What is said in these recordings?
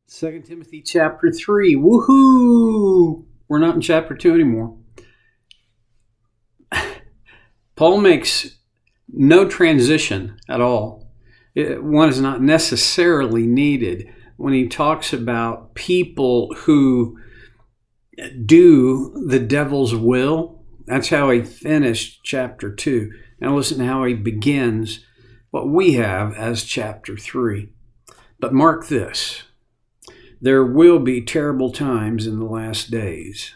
2 Timothy chapter 3. Woohoo! We're not in chapter 2 anymore. Paul makes no transition at all. One is not necessarily needed when he talks about people who do the devil's will. That's how he finished chapter 2. Now listen to how he begins what we have as chapter 3. But mark this. There will be terrible times in the last days.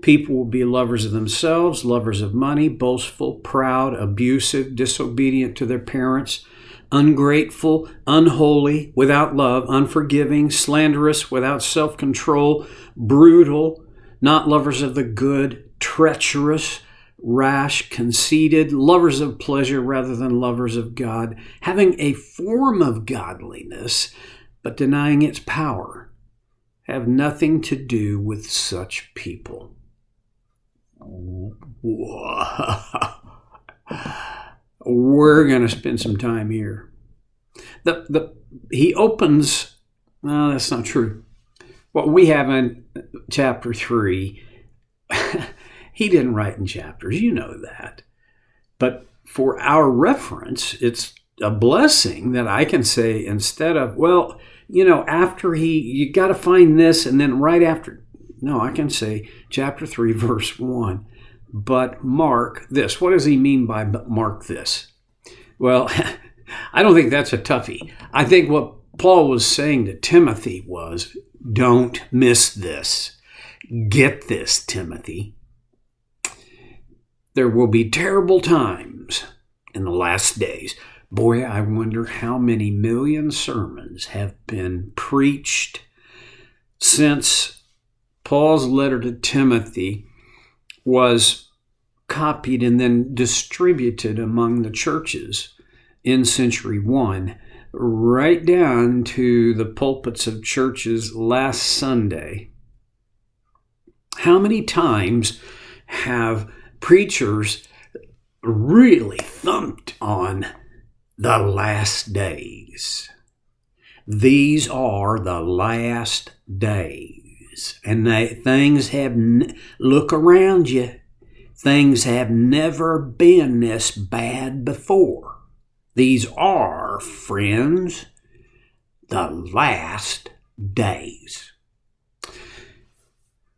People will be lovers of themselves, lovers of money, boastful, proud, abusive, disobedient to their parents, ungrateful, unholy, without love, unforgiving, slanderous, without self-control, brutal, not lovers of the good, treacherous, rash, conceited, lovers of pleasure rather than lovers of God, having a form of godliness, but denying its power. Have nothing to do with such people. We're going to spend some time here. He opens, no, that's not true. What we have in chapter 3, he didn't write in chapters, you know that. But for our reference, it's a blessing that I can say instead of, well, after you got to find this and then right after. No, I can say chapter 3, verse 1. But mark this. What does he mean by mark this? Well, I don't think that's a toughie. I think what Paul was saying to Timothy was, don't miss this. Get this, Timothy. There will be terrible times in the last days. Boy, I wonder how many million sermons have been preached since Paul's letter to Timothy was copied and then distributed among the churches in century 1, right down to the pulpits of churches last Sunday. How many times have preachers really thumped on the last days? These are the last days. And things have, look around you, things have never been this bad before. These are, friends, the last days.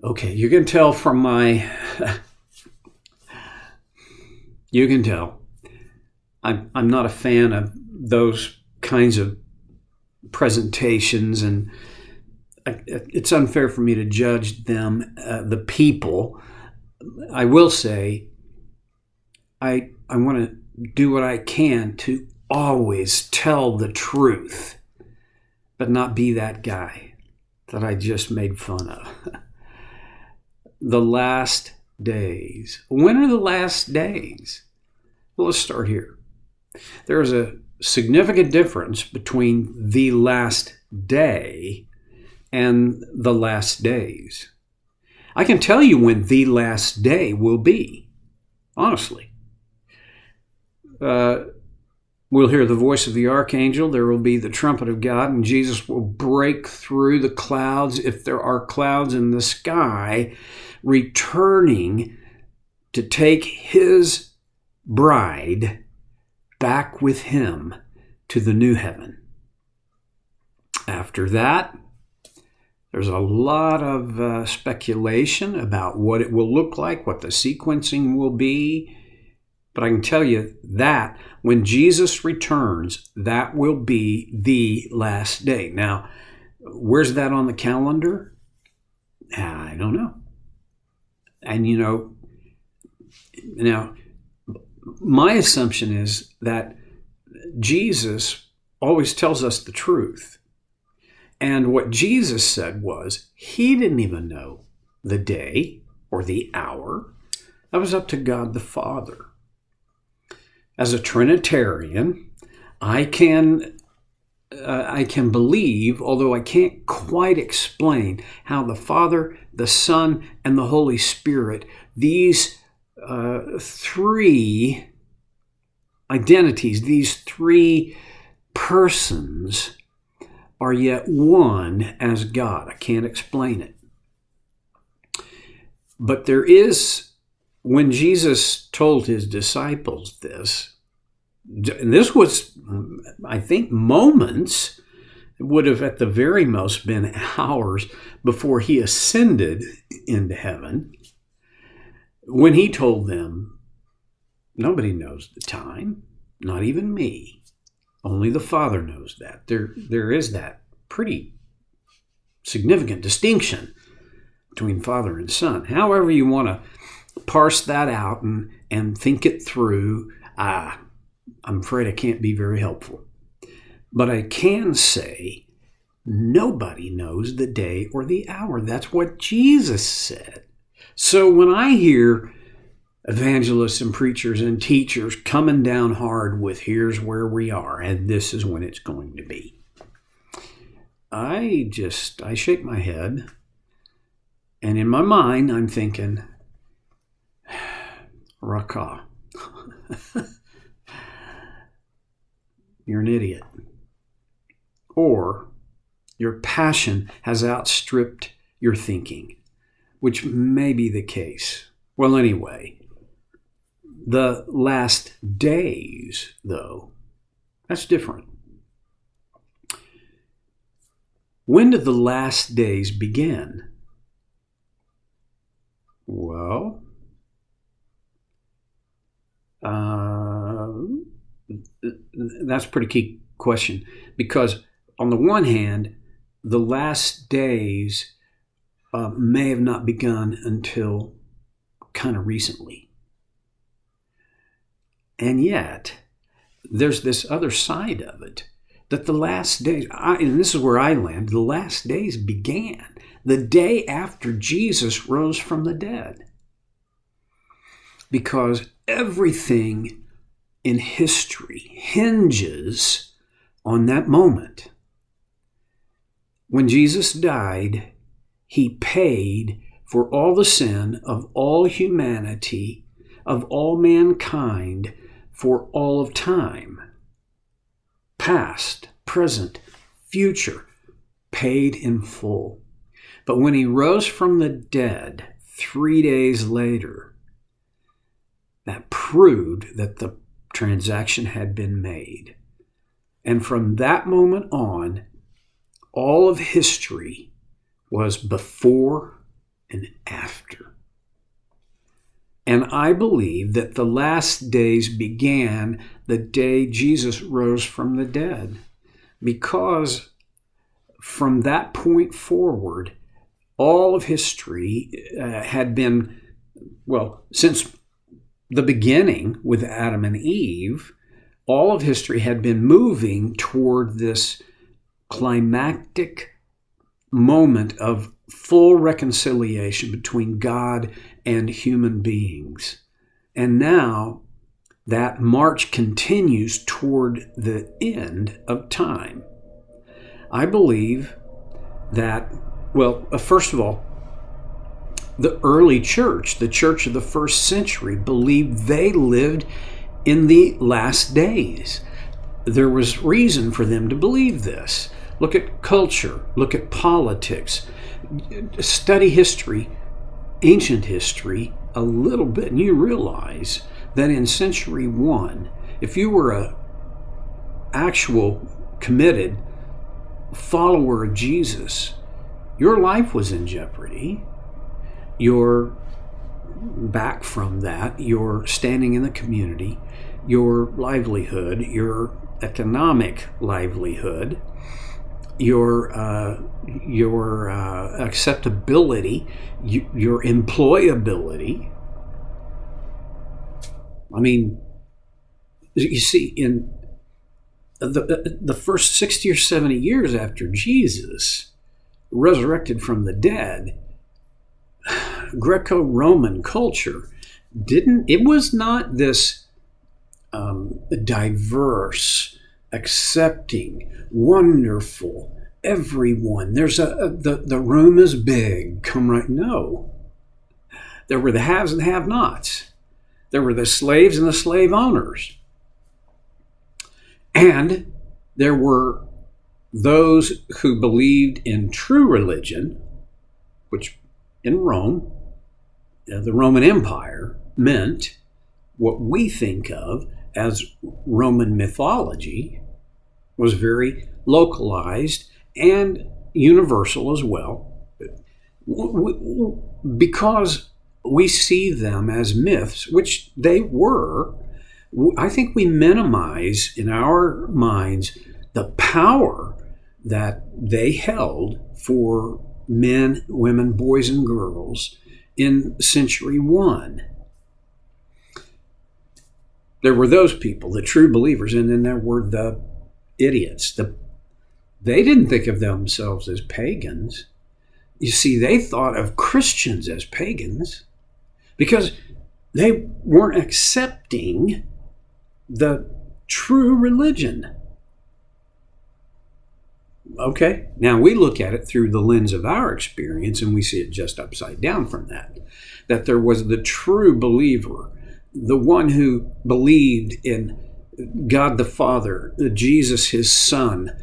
Okay, you can tell from you can tell. I'm not a fan of those kinds of presentations, and it's unfair for me to judge them, the people. I will say I want to do what I can to always tell the truth, but not be that guy that I just made fun of. The last days. When are the last days? Well, let's start here. There is a significant difference between the last day and the last days. I can tell you when the last day will be, honestly. We'll hear the voice of the archangel. There will be the trumpet of God, and Jesus will break through the clouds, if there are clouds in the sky, returning to take his bride back with him to the new heaven. After that, there's a lot of speculation about what it will look like, what the sequencing will be. But I can tell you that when Jesus returns, that will be the last day. Now, where's that on the calendar? I don't know. And now, my assumption is that Jesus always tells us the truth. And what Jesus said was, he didn't even know the day or the hour. That was up to God the Father. As a Trinitarian, I can believe, although I can't quite explain, how the Father, the Son, and the Holy Spirit, these three identities, these three persons, are yet one as God. I can't explain it. But there is, when Jesus told his disciples this, and this was, I think, moments, it would have at the very most been hours before he ascended into heaven, when he told them, nobody knows the time, not even me. Only the Father knows that. There is that pretty significant distinction between Father and Son. However you want to parse that out and think it through, I'm afraid I can't be very helpful. But I can say nobody knows the day or the hour. That's what Jesus said. So when I hear evangelists and preachers and teachers coming down hard with here's where we are and this is when it's going to be, I shake my head, and in my mind I'm thinking, Raka, you're an idiot. Or your passion has outstripped your thinking, which may be the case. Well, anyway, the last days, though, that's different. When did the last days begin? Well, that's a pretty key question, because on the one hand, the last days may have not begun until kind of recently. And yet, there's this other side of it, that the last days, and this is where I land, the last days began the day after Jesus rose from the dead. Because everything in history hinges on that moment. When Jesus died, he paid for all the sin of all humanity, of all mankind, for all of time. Past, present, future, paid in full. But when he rose from the dead 3 days later, that proved that the transaction had been made. And from that moment on, all of history was before and after. And I believe that the last days began the day Jesus rose from the dead, because from that point forward, all of history had been, well, since the beginning with Adam and Eve, all of history had been moving toward this climactic moment of full reconciliation between God and human beings. And now that march continues toward the end of time. I believe that, well, first of all, the early church, the church of the first century, believed they lived in the last days. There was reason for them to believe this. Look at culture, look at politics, study history, ancient history a little bit, and you realize that in century 1, if you were an actual committed follower of Jesus, your life was in jeopardy. You're back from that, your standing in the community, your livelihood, your economic livelihood, your acceptability, your employability. I mean, you see, in the first 60 or 70 years after Jesus resurrected from the dead, Greco-Roman culture it was not this diverse, accepting, wonderful, everyone. There's the room is big, come right. No. There were the haves and have-nots. There were the slaves and the slave owners. And there were those who believed in true religion, which in Rome, the Roman Empire, meant what we think of as Roman mythology, was very localized and universal as well. Because we see them as myths, which they were, I think we minimize in our minds the power that they held for men, women, boys, and girls in century 1. There were those people, the true believers, and then there were the idiots. They didn't think of themselves as pagans. You see, they thought of Christians as pagans because they weren't accepting the true religion. Okay, now we look at it through the lens of our experience and we see it just upside down from that. That there was the true believer, the one who believed in God the Father, Jesus his Son,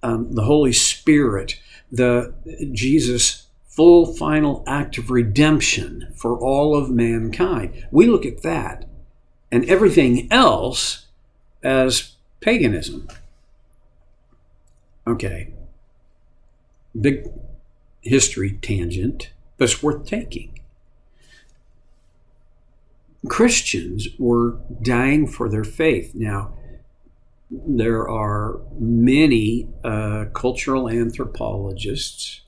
the Holy Spirit, the Jesus' full final act of redemption for all of mankind. We look at that and everything else as paganism. Okay, big history tangent, but it's worth taking. Christians were dying for their faith. Now, there are many cultural anthropologists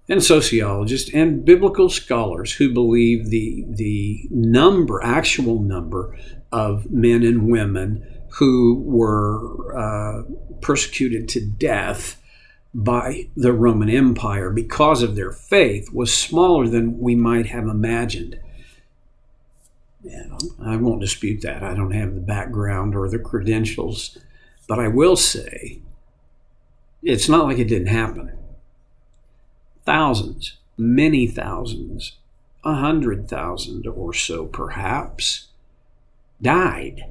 and sociologists and biblical scholars who believe the actual number of men and women who were persecuted to death by the Roman Empire because of their faith was smaller than we might have imagined. Yeah, I won't dispute that. I don't have the background or the credentials, but I will say it's not like it didn't happen. Thousands, many thousands, 100,000 or so perhaps, died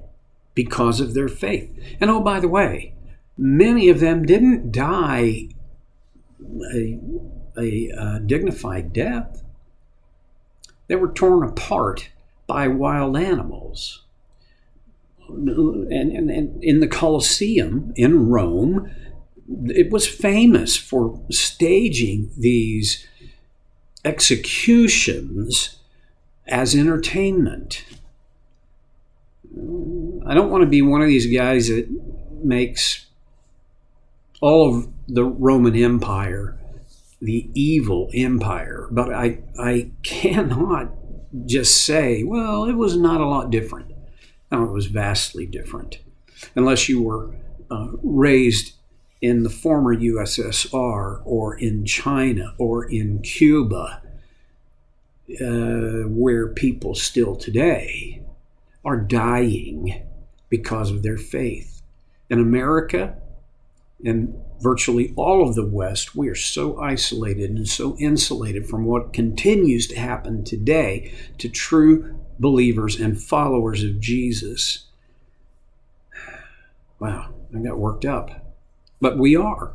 because of their faith. And oh, by the way, many of them didn't die a dignified death. They were torn apart by wild animals. And in the Colosseum in Rome, it was famous for staging these executions as entertainment. I don't want to be one of these guys that makes all of the Roman Empire the evil empire, but I cannot just say, well, it was not a lot different. No, it was vastly different. Unless you were raised in the former USSR or in China or in Cuba, where people still today are dying because of their faith. In America and virtually all of the West, we are so isolated and so insulated from what continues to happen today to true believers and followers of Jesus. Wow, I got worked up. But we are.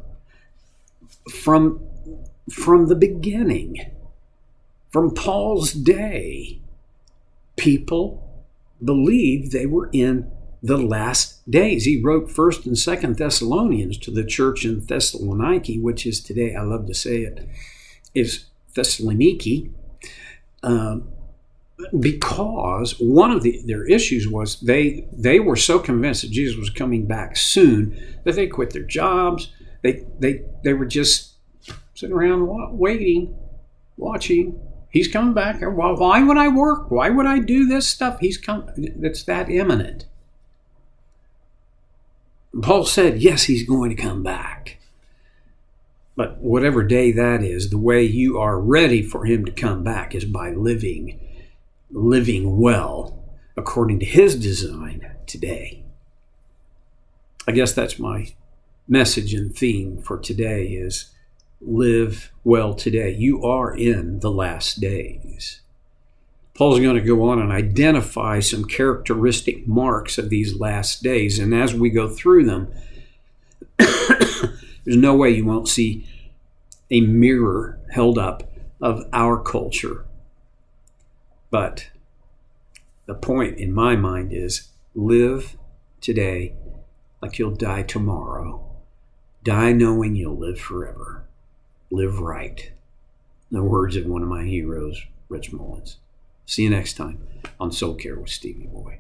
From the beginning, from Paul's day, people believed they were in the last days. He wrote 1st and 2nd Thessalonians to the church in Thessaloniki, which is today, I love to say it, is Thessaloniki, because one of their issues was they were so convinced that Jesus was coming back soon that they quit their jobs. They were just sitting around waiting, watching. He's coming back. Why would I work? Why would I do this stuff? He's come. It's that imminent. Paul said, yes, he's going to come back. But whatever day that is, the way you are ready for him to come back is by living well according to his design today. I guess that's my message and theme for today is live well today. You are in the last days. Paul's going to go on and identify some characteristic marks of these last days. And as we go through them, There's no way you won't see a mirror held up of our culture. But the point in my mind is live today like you'll die tomorrow. Die knowing you'll live forever. Live right. The words of one of my heroes, Rich Mullins. See you next time on Soul Care with Stevie Boy.